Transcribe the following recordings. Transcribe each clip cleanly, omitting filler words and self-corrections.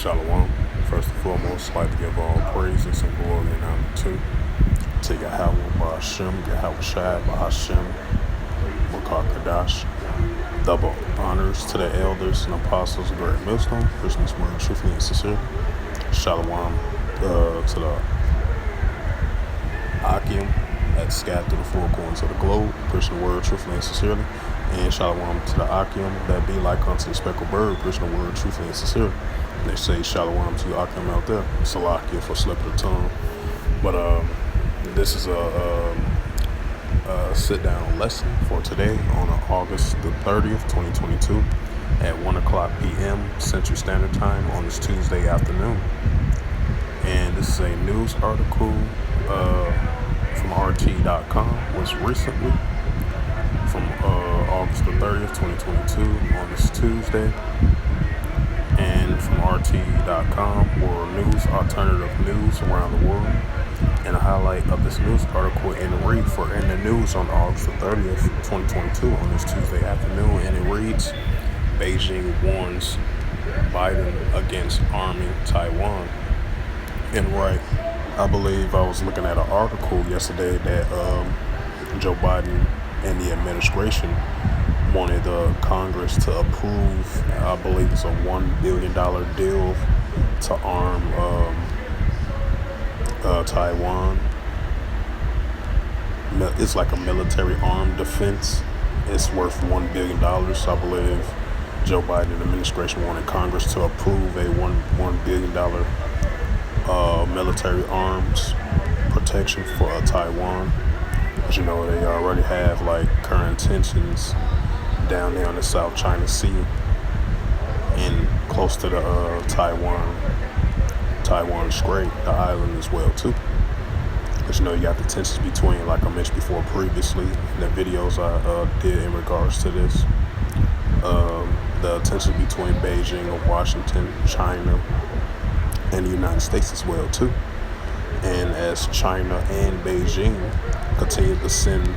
Shalom. First and foremost, I'd like to give all praises and glory and honor to Yahweh Ba'Hashem, Yahweh Shai Ba'Hashem, Makar Kadash. Double honors to the elders and apostles of Great Millstone, Christmas word truthfully and sincerely. Shalom to the Akim that's scattered through the four corners of the globe, Christian word truthfully and sincerely. And shalom to the Akim that be like unto the speckled bird, Christian word truthfully and sincerely. And they say shalom to you Akim out there. Salakia for slip of the tongue. But this is a sit-down lesson for today on August the 30th, 2022 at 1 o'clock p.m. Central Standard Time on this Tuesday afternoon. And this is a news article from RT.com, was recently from August the 30th, 2022 on this Tuesday. And from RT.com, or news, alternative news around the world. And a highlight of this news article in the news on August the 30th, 2022 on this Tuesday afternoon. And it reads, Beijing warns Biden against arming Taiwan. And right, I believe I was looking at an article yesterday that Joe Biden and the administration wanted Congress to approve, I believe it's a $1 billion deal to arm Taiwan. It's like a military armed defense. It's worth $1 billion. I believe Joe Biden administration wanted Congress to approve a $1 billion military arms protection for Taiwan. But you know, they already have like current tensions down there in the South China Sea and close to the Taiwan Strait, the island as well too. But you know, you got the tensions between, like I mentioned before previously in the videos I did in regards to this, the tensions between Beijing and Washington, China, and the United States as well too. And as China and Beijing continue to send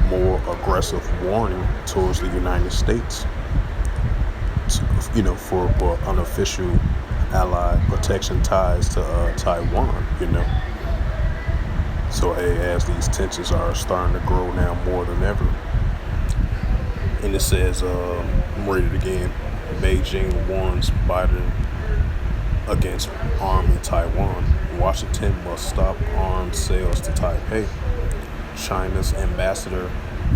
more aggressive warning towards the United States, for unofficial ally protection ties to Taiwan, So as these tensions are starting to grow now more than ever. And it says, I'm reading it again, Beijing warns Biden against arming Taiwan. Washington must stop arms sales to Taipei. China's ambassador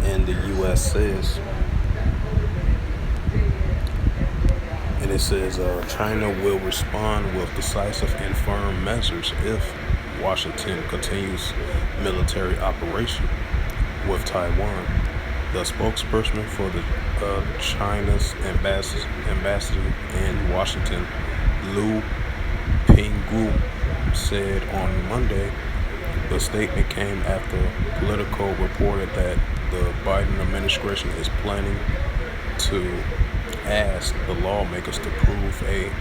in the U.S. says, and it says, China will respond with decisive and firm measures if Washington continues military operation with Taiwan. The spokesperson for the China's ambassador in Washington, Lu Pinggu, said on Monday. The statement came after Politico reported that the Biden administration is planning to ask the lawmakers to approve a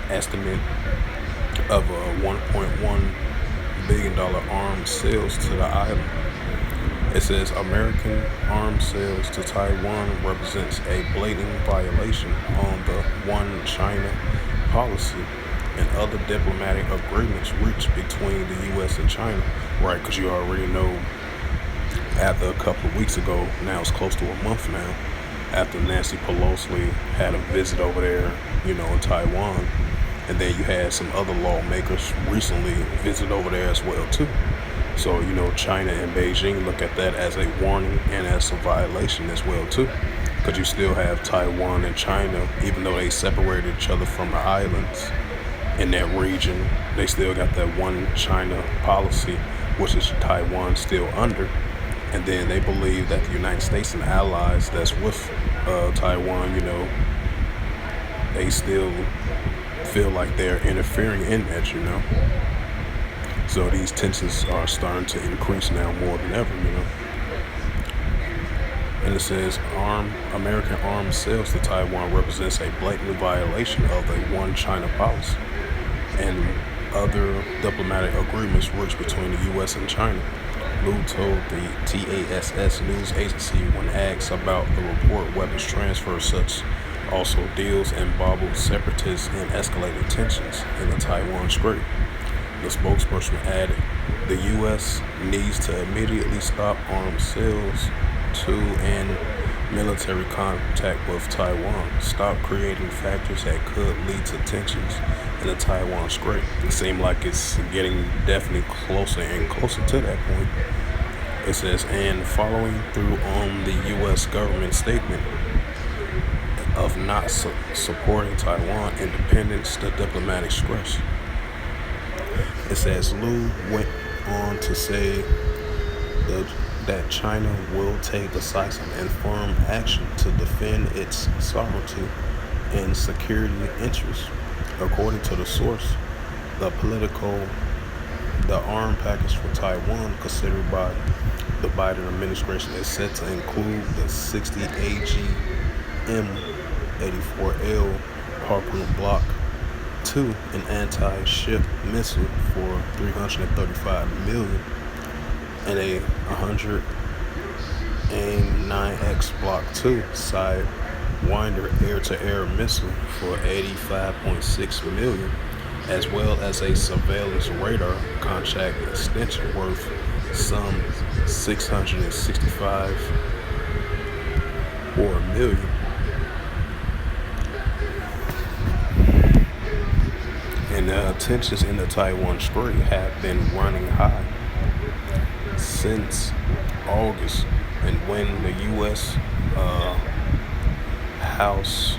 estimate of a $1.1 billion arms sales to the island. It says American arms sales to Taiwan represents a blatant violation on the One China policy and other diplomatic agreements reached between the U.S. and China. Right, because you already know, after a couple of weeks ago, now it's close to a month now, after Nancy Pelosi had a visit over there, in Taiwan, and then you had some other lawmakers recently visit over there as well too. So, China and Beijing look at that as a warning and as a violation as well too, because you still have Taiwan and China, even though they separated each other from the islands in that region, they still got that one China policy, which is Taiwan still under. And then they believe that the United States and allies that's with Taiwan, they still feel like they're interfering in that, So these tensions are starting to increase now more than ever, And it says American arms sales to Taiwan represents a blatant violation of the One China policy and other diplomatic agreements reached between the U.S. and China. Lu told the TASS news agency when asked about the report weapons transfer such also deals involved separatists and escalating tensions in the Taiwan Strait. The spokesperson added, the U.S. needs to immediately stop arms sales to and military contact with Taiwan, stop creating factors that could lead to tensions in the Taiwan Strait. It seems like it's getting definitely closer and closer to that point. It says, and following through on the U.S. government statement of not supporting Taiwan independence, the diplomatic stress. It says Liu went on to say that China will take decisive and firm action to defend its sovereignty and security interests. According to the source, the arm package for Taiwan considered by the Biden administration is set to include the 60 AGM-84L Harpoon Block 2, an anti-ship missile for $335 million, and a 109X Block 2 Sidewinder air-to-air missile for $85.6 million, as well as a surveillance radar contract extension worth some $665 million. And the tensions in the Taiwan Strait have been running high since August, and when the U.S. House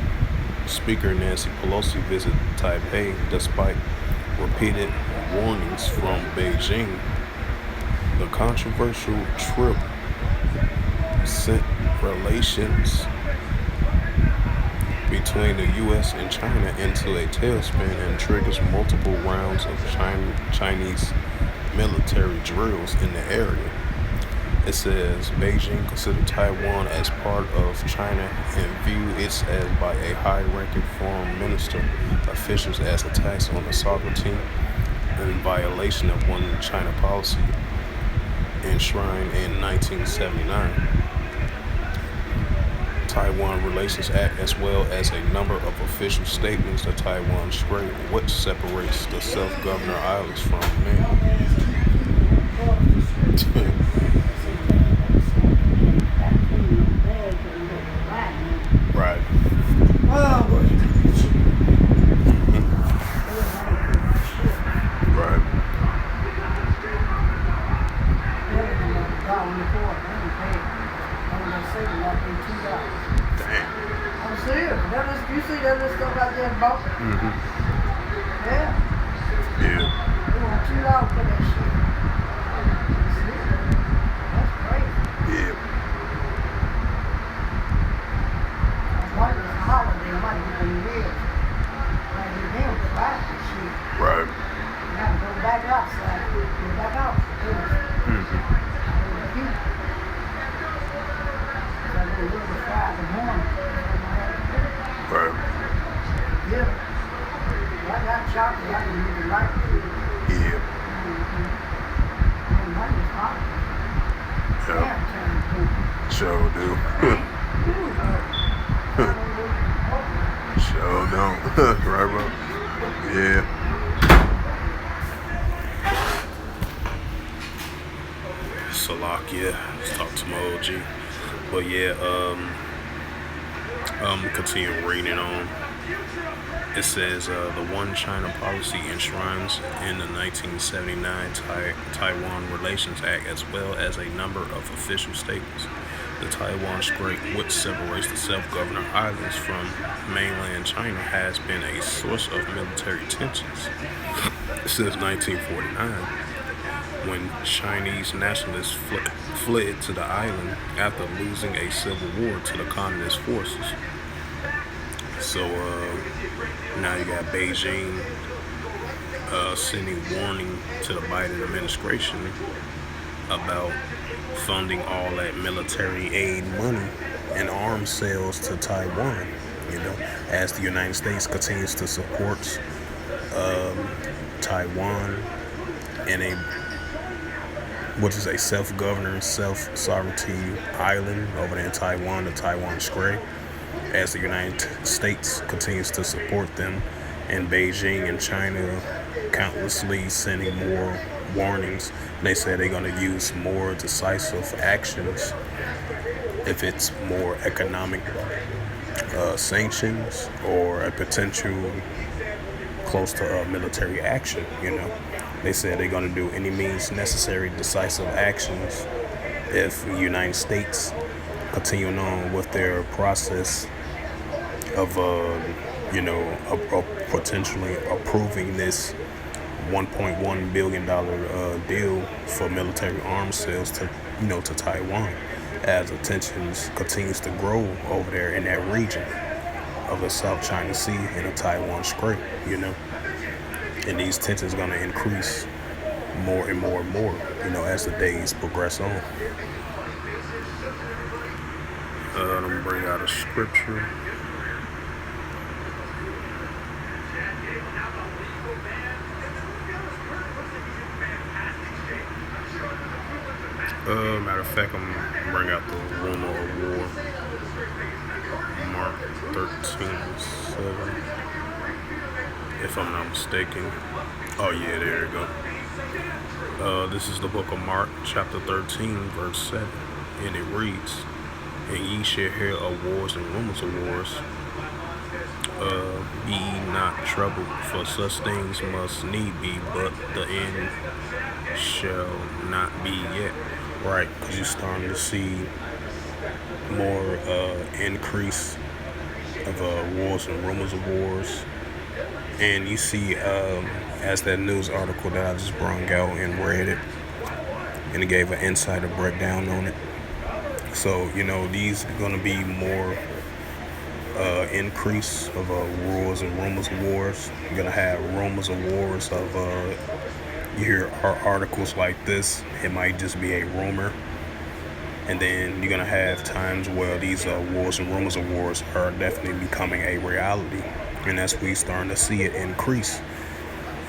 Speaker Nancy Pelosi visited Taipei, despite repeated warnings from Beijing, the controversial trip sent relations between the U.S. and China into a tailspin and triggers multiple rounds of Chinese military drills in the area. It says Beijing considered Taiwan as part of China and view it as by a high-ranking foreign minister officials as attacks on the sovereignty and violation of one China policy enshrined in 1979. Taiwan Relations Act, as well as a number of official statements of Taiwan Strait, which separates the self-governor islands from men. Right. Right. Damn. I'm serious. You see that little stuff out there in Boca? Mm-hmm. Yeah. Yeah. They want $2 for that shit. That's crazy. Yeah. Like it's a holiday, might get them ribs. Like they don't provide this shit. Right. You have to go back outside. Go back out. Mm-hmm. I go a little Friday in the morning. Right. Yeah. I got chocolate. I can really like it. Yeah. Money's hot. Yeah. Sure do. Sure don't. Right, bro? Yeah. Salakia. Let's talk to my OG. But yeah, continue reading on. It says the One China policy enshrines in the 1979 Taiwan Relations Act, as well as a number of official statements. The Taiwan Strait, which separates the self-governed islands from mainland China, has been a source of military tensions since 1949, when Chinese nationalists fled to the island after losing a civil war to the communist forces. So now you got Beijing sending warning to the Biden administration about funding all that military aid money and arms sales to Taiwan, as the United States continues to support Taiwan in which is a self-governing, self-sovereignty island over there in Taiwan, the Taiwan Strait. as the United States continues to support them, and Beijing and China countlessly sending more warnings. They said they're going to use more decisive actions if it's more economic sanctions or a potential close to military action. They said they're going to do any means necessary decisive actions if the United States continuing on with their process of potentially approving this $1.1 billion deal for military arms sales to Taiwan, as the tensions continues to grow over there in that region of the South China Sea and the Taiwan Strait. And these tensions going to increase more and more and more, as the days progress on. Let me bring out a scripture. Matter of fact, I'm gonna bring out the rumor of war. Mark 13:7, if I'm not mistaken. Oh yeah, there you go. This is the book of Mark, chapter 13, verse 7, and it reads, "And ye shall hear of wars and rumors of wars. Be ye not troubled, for such things must need be, but the end shall not be yet." Right, because you're starting to see more increase of wars and rumors of wars. And you see, as that news article that I just brought out and read it, and it gave an insider breakdown on it. So, these are going to be more increase of wars and rumors of wars. You're going to have rumors of wars of, you hear articles like this, it might just be a rumor. And then you're going to have times where these wars and rumors of wars are definitely becoming a reality. And that's where you're starting to see it increase,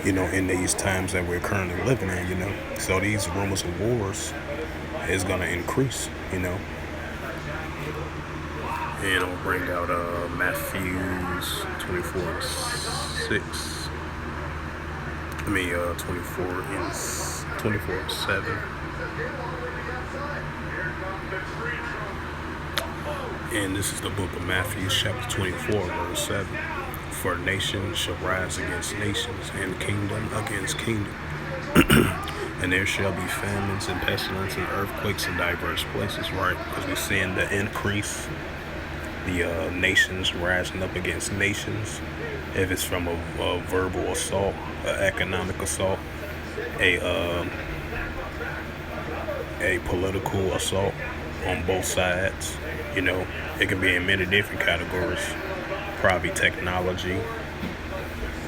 in these times that we're currently living in, So these rumors of wars is going to increase, And I'll bring out Matthew's 24:6. 24:7. And this is the book of Matthew, chapter 24, verse 7. "For nation shall rise against nations, and kingdom against kingdom. And there shall be famines and pestilence and earthquakes in diverse places," right? Because we're seeing the increase, the nations rising up against nations. If it's from a verbal assault, an economic assault, a political assault on both sides. It can be in many different categories. Probably technology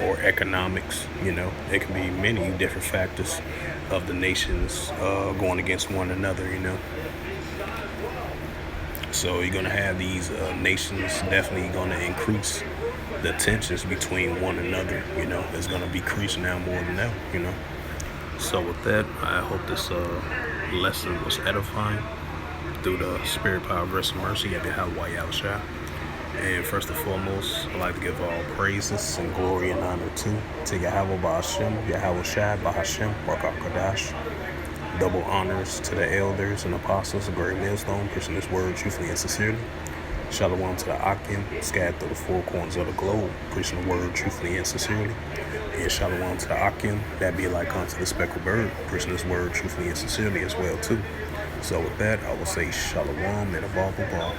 or economics. It can be many different factors of the nations going against one another. So you're going to have these nations definitely going to increase the tensions between one another. It's going to be increasing now more than ever. So with that, I hope this lesson was edifying through the spirit, power, grace, and mercy of Yahweh Yahushua. And first and foremost, I'd like to give all praises and glory and honor to Yahweh Ba'Hashem, Yahweh Shai Ba'Hashem, Barak HaKadosh. Double honors to the elders and apostles of Great Millstone, preaching this word truthfully and sincerely. Shalom to the Akim, scattered through the four corners of the globe, preaching the word truthfully and sincerely. And shalom to the Akim, that be like unto the speckled bird, preaching this word truthfully and sincerely as well too. So with that, I will say shalom and above all.